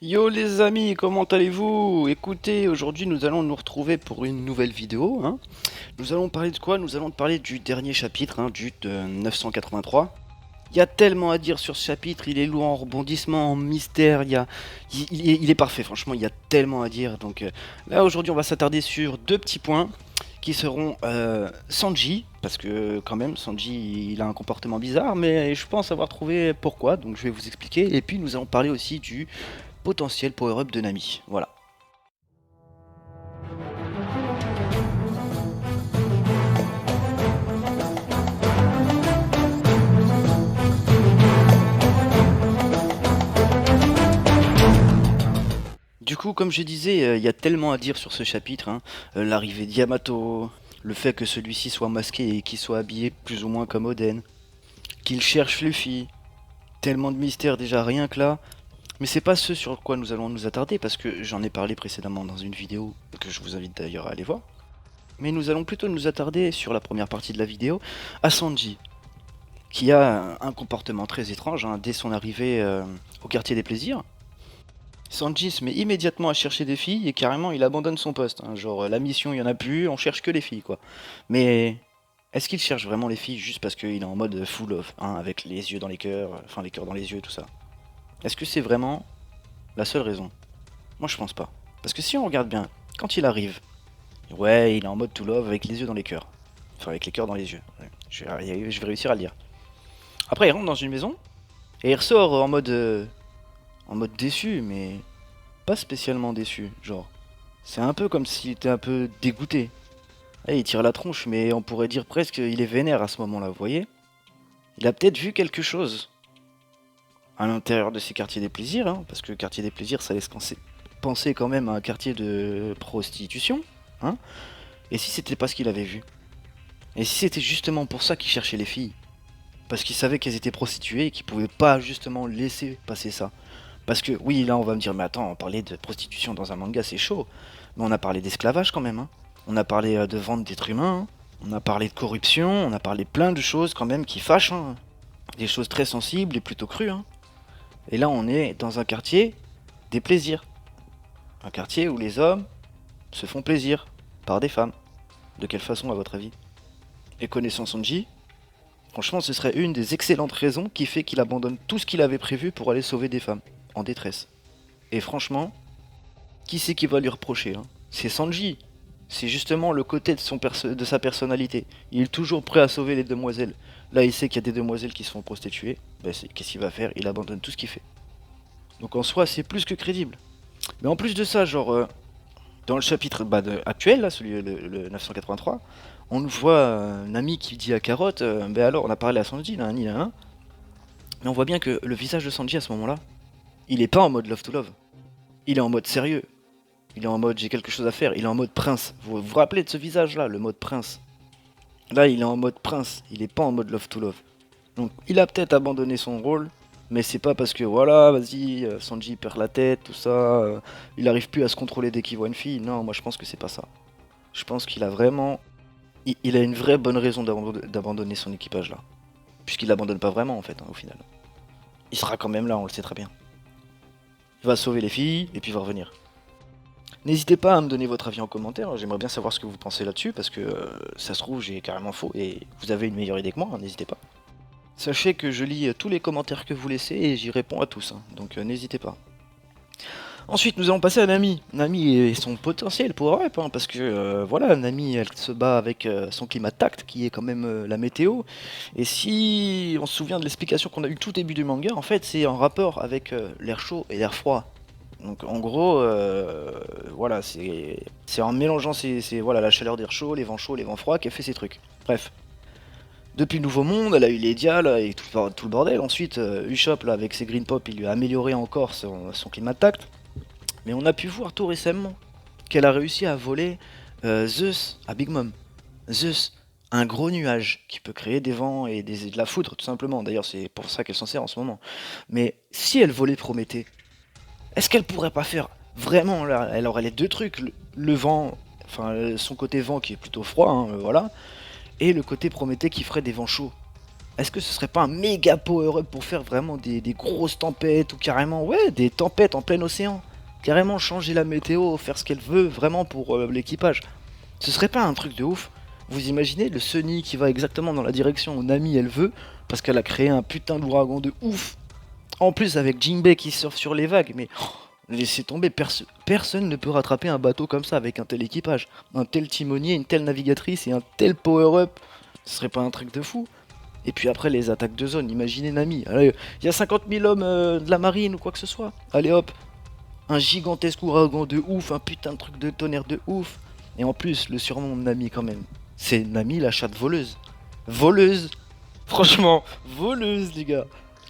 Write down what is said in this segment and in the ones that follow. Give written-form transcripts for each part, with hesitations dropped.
Yo les amis, comment allez-vous? Écoutez, aujourd'hui nous allons nous retrouver pour une nouvelle vidéo, hein. Nous allons parler de quoi? Nous allons parler du dernier chapitre, hein, du 983. Il y a tellement à dire sur ce chapitre, il est lourd en rebondissements, en mystère, il est parfait, franchement, il y a tellement à dire. Donc là aujourd'hui on va s'attarder sur deux petits points qui seront Sanji, parce que quand même Sanji il a un comportement bizarre, mais je pense avoir trouvé pourquoi, donc je vais vous expliquer. Et puis nous allons parler aussi du potentiel power-up de Nami. Voilà. Du coup, comme je disais, il y a tellement à dire sur ce chapitre, hein. L'arrivée de Yamato, le fait que celui-ci soit masqué et qu'il soit habillé plus ou moins comme Oden, qu'il cherche Luffy, tellement de mystères déjà rien que là. Mais c'est pas ce sur quoi nous allons nous attarder parce que j'en ai parlé précédemment dans une vidéo que je vous invite d'ailleurs à aller voir. Mais nous allons plutôt nous attarder sur la première partie de la vidéo à Sanji, qui a un comportement très étrange, hein, dès son arrivée au quartier des plaisirs. Sanji se met immédiatement à chercher des filles et carrément il abandonne son poste, hein. Genre la mission il y en a plus, on cherche que les filles quoi. Mais est-ce qu'il cherche vraiment les filles juste parce qu'il est en mode full off, hein, avec les yeux dans les cœurs, enfin les cœurs dans les yeux, tout ça? Est-ce que c'est vraiment la seule raison? Moi je pense pas. Parce que si on regarde bien, quand il arrive, ouais il est en mode tout love avec les yeux dans les cœurs. Enfin avec les cœurs dans les yeux. Ouais. Je vais réussir à le dire. Après il rentre dans une maison et il ressort en mode déçu, mais pas spécialement déçu, genre. C'est un peu comme s'il était un peu dégoûté. Ouais, il tire la tronche, mais on pourrait dire presque qu'il est vénère à ce moment-là, vous voyez? Il a peut-être vu quelque chose à l'intérieur de ces quartiers des plaisirs, hein, parce que quartier des plaisirs, ça laisse penser quand même à un quartier de prostitution, hein. Et si c'était pas ce qu'il avait vu? Et si c'était justement pour ça qu'il cherchait les filles? Parce qu'il savait qu'elles étaient prostituées et qu'il pouvait pas justement laisser passer ça. Parce que oui, là on va me dire, mais attends, on parlait de prostitution dans un manga, c'est chaud. Mais on a parlé d'esclavage quand même, hein. On a parlé de vente d'êtres humains, hein. On a parlé de corruption, on a parlé plein de choses quand même qui fâchent, hein. Des choses très sensibles et plutôt crues, hein. Et là on est dans un quartier des plaisirs. Un quartier où les hommes se font plaisir par des femmes. De quelle façon à votre avis? Et connaissant Sanji, franchement ce serait une des excellentes raisons qui fait qu'il abandonne tout ce qu'il avait prévu pour aller sauver des femmes en détresse. Et franchement, qui c'est qui va lui reprocher, hein? C'est Sanji. C'est justement le côté de sa personnalité. Il est toujours prêt à sauver les demoiselles. Là, il sait qu'il y a des demoiselles qui se font prostituer. Ben, qu'est-ce qu'il va faire? Il abandonne tout ce qu'il fait. Donc en soi, c'est plus que crédible. Mais en plus de ça, genre, dans le chapitre actuel, là, celui le 983, on nous voit Nami qui dit à Carotte, ben alors, on a parlé à Sanji, là, là, mais on voit bien que le visage de Sanji à ce moment-là, il est pas en mode love to love. Il est en mode sérieux. Il est en mode j'ai quelque chose à faire. Il est en mode prince. Vous vous rappelez de ce visage-là, le mode prince? Là, il est en mode prince. Il est pas en mode love to love. Donc, il a peut-être abandonné son rôle, mais c'est pas parce que voilà, vas-y, Sanji perd la tête, tout ça, il arrive plus à se contrôler dès qu'il voit une fille. Non, moi je pense que c'est pas ça. Je pense qu'il a vraiment. Il a une vraie bonne raison d'abandonner son équipage là. Puisqu'il l'abandonne pas vraiment en fait, hein, au final. Il sera quand même là, on le sait très bien. Il va sauver les filles et puis il va revenir. N'hésitez pas à me donner votre avis en commentaire, j'aimerais bien savoir ce que vous pensez là-dessus, parce que ça se trouve j'ai carrément faux et vous avez une meilleure idée que moi, hein, n'hésitez pas. Sachez que je lis tous les commentaires que vous laissez et j'y réponds à tous, hein, donc n'hésitez pas. Ensuite nous allons passer à Nami. Nami et son potentiel power-up, hein, parce que voilà, Nami elle se bat avec son climat tact qui est quand même la météo. Et si on se souvient de l'explication qu'on a eu tout début du manga, en fait c'est en rapport avec l'air chaud et l'air froid. Donc en gros, voilà, c'est en mélangeant voilà, la chaleur d'air chaud, les vents froids qui a fait ces trucs. Bref. Depuis le Nouveau Monde, elle a eu Lydia là, et tout le bordel. Ensuite, Usopp là, avec ses Green Pop, il lui a amélioré encore son climat de tact. Mais on a pu voir tout récemment qu'elle a réussi à voler Zeus à Big Mom. Zeus, un gros nuage qui peut créer des vents et de la foudre tout simplement. D'ailleurs, c'est pour ça qu'elle s'en sert en ce moment. Mais si elle volait Prométhée, est-ce qu'elle pourrait pas faire vraiment là, elle aurait les deux trucs, le vent, enfin son côté vent qui est plutôt froid, hein, voilà, et le côté Prométhée qui ferait des vents chauds. Est-ce que ce serait pas un méga power-up pour faire vraiment des grosses tempêtes ou carrément, ouais, des tempêtes en plein océan? Carrément changer la météo, faire ce qu'elle veut vraiment pour l'équipage. Ce serait pas un truc de ouf? Vous imaginez le Sunny qui va exactement dans la direction où Nami elle veut, parce qu'elle a créé un putain d'ouragan de ouf. En plus avec Jinbei qui surfe sur les vagues, mais laissez tomber, personne ne peut rattraper un bateau comme ça avec un tel équipage. Un tel timonier, une telle navigatrice et un tel power-up. Ce serait pas un truc de fou? Et puis après les attaques de zone, imaginez Nami. Allez, il y a 50 000 hommes de la marine ou quoi que ce soit. Allez hop, un gigantesque ouragan de ouf, un putain de truc de tonnerre de ouf. Et en plus, le surnom de Nami quand même. C'est Nami la chatte voleuse. Voleuse. Franchement, voleuse les gars.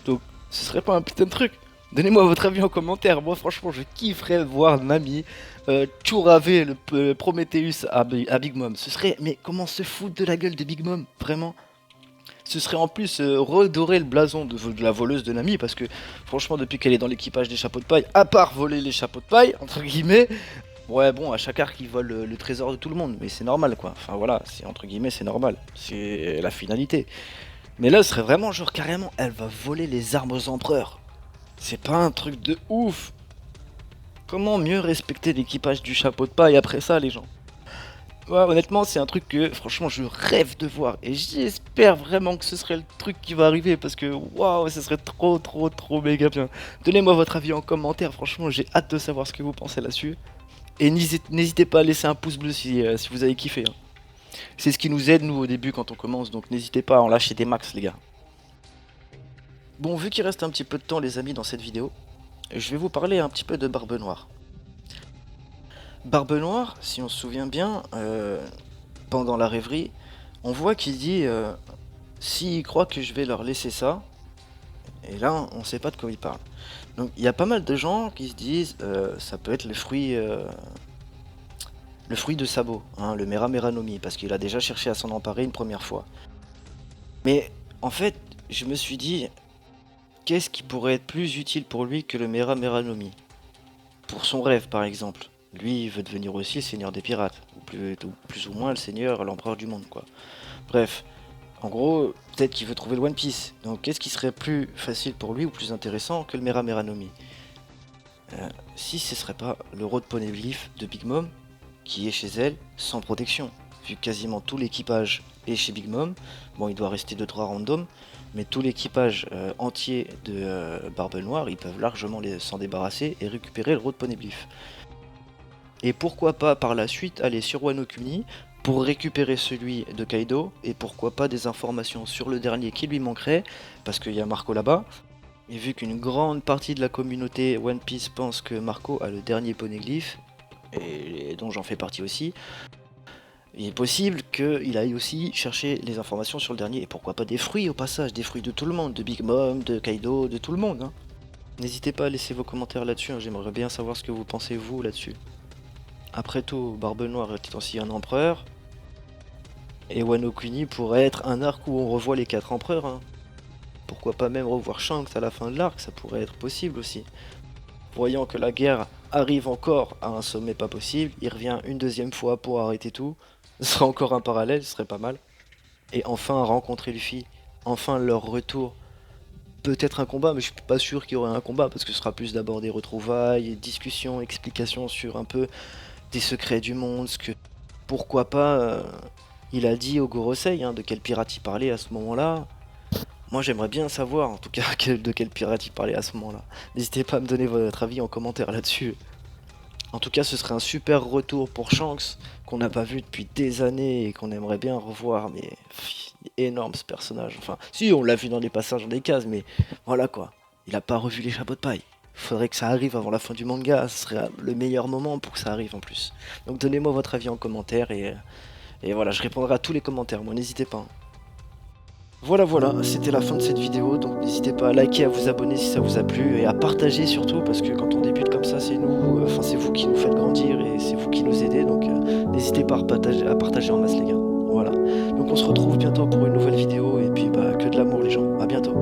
Donc, ce serait pas un putain de truc? Donnez-moi votre avis en commentaire. Moi franchement, je kifferais voir Nami chouraver le Prometheus à Big Mom. Ce serait... Mais comment se foutre de la gueule de Big Mom? Vraiment? Ce serait en plus redorer le blason de la voleuse de Nami, parce que franchement depuis qu'elle est dans l'équipage des chapeaux de paille, à part voler les chapeaux de paille, entre guillemets, ouais bon à chaque arc il vole le trésor de tout le monde, mais c'est normal quoi, enfin voilà, c'est entre guillemets c'est normal, c'est la finalité. Mais là ce serait vraiment genre carrément elle va voler les armes aux empereurs, c'est pas un truc de ouf. Comment mieux respecter l'équipage du chapeau de paille après ça les gens? Ouais, honnêtement, c'est un truc que franchement je rêve de voir et j'espère vraiment que ce serait le truc qui va arriver parce que waouh, ce serait trop méga bien. Donnez-moi votre avis en commentaire, franchement, j'ai hâte de savoir ce que vous pensez là-dessus. Et n'hésitez pas à laisser un pouce bleu si vous avez kiffé, hein. C'est ce qui nous aide nous au début quand on commence, donc n'hésitez pas à en lâcher des max les gars. Bon, vu qu'il reste un petit peu de temps les amis dans cette vidéo, je vais vous parler un petit peu de Barbe Noire. Barbe Noire, si on se souvient bien, pendant la rêverie, on voit qu'il dit s'ils croient que je vais leur laisser ça, et là on sait pas de quoi il parle. Donc il y a pas mal de gens qui se disent ça peut être le fruit de Sabo, hein, le Mera Mera no Mi, parce qu'il a déjà cherché à s'en emparer une première fois. Mais en fait, je me suis dit, qu'est-ce qui pourrait être plus utile pour lui que le Mera Mera no Mi? Pour son rêve par exemple. Lui il veut devenir aussi le seigneur des pirates, ou plus ou moins le seigneur, l'empereur du monde quoi. Bref, en gros, peut-être qu'il veut trouver le One Piece. Donc qu'est-ce qui serait plus facile pour lui ou plus intéressant que le Mera Mera no Mi? Si ce serait pas le Road Poneglyph de Big Mom, qui est chez elle sans protection. Vu que quasiment tout l'équipage est chez Big Mom, bon il doit rester 2-3 random, mais tout l'équipage entier de Barbe Noire, ils peuvent largement s'en débarrasser et récupérer le Road Poneglyph. Et pourquoi pas par la suite aller sur Wano Kuni pour récupérer celui de Kaido, et pourquoi pas des informations sur le dernier qui lui manquerait, parce qu'il y a Marco là-bas. Et vu qu'une grande partie de la communauté One Piece pense que Marco a le dernier poneglyph, et dont j'en fais partie aussi, il est possible qu'il aille aussi chercher les informations sur le dernier, et pourquoi pas des fruits au passage, des fruits de tout le monde, de Big Mom, de Kaido, de tout le monde, hein. N'hésitez pas à laisser vos commentaires là-dessus, hein, j'aimerais bien savoir ce que vous pensez vous là-dessus. Après tout, Barbe Noire est aussi un empereur, et Wano Kuni pourrait être un arc où on revoit les 4 empereurs, hein. Pourquoi pas même revoir Shanks à la fin de l'arc, ça pourrait être possible aussi. Voyant que la guerre arrive encore à un sommet pas possible, il revient une deuxième fois pour arrêter tout. Ce serait encore un parallèle, ce serait pas mal. Et enfin rencontrer Luffy, enfin leur retour. Peut-être un combat, mais je suis pas sûr qu'il y aurait un combat, parce que ce sera plus d'abord des retrouvailles, discussions, explications sur un peu des secrets du monde, ce que... Pourquoi pas, il a dit au Gorosei, hein, de quel pirate il parlait à ce moment-là. Moi j'aimerais bien savoir en tout cas de quel pirate il parlait à ce moment-là. N'hésitez pas à me donner votre avis en commentaire là-dessus. En tout cas ce serait un super retour pour Shanks, qu'on n'a pas vu depuis des années et qu'on aimerait bien revoir, mais il est énorme ce personnage. Enfin, si on l'a vu dans les passages dans des cases, mais voilà quoi. Il a pas revu les chapeaux de paille. Faudrait que ça arrive avant la fin du manga, ce serait le meilleur moment pour que ça arrive en plus. Donc donnez-moi votre avis en commentaire et voilà, je répondrai à tous les commentaires, moi n'hésitez pas, hein. Voilà, c'était la fin de cette vidéo, donc n'hésitez pas à liker, à vous abonner si ça vous a plu, et à partager surtout, parce que quand on débute comme ça, c'est nous, enfin c'est vous qui nous faites grandir, et c'est vous qui nous aidez, donc n'hésitez pas à partager en masse les gars. Voilà, donc on se retrouve bientôt pour une nouvelle vidéo, et puis bah que de l'amour les gens, à bientôt.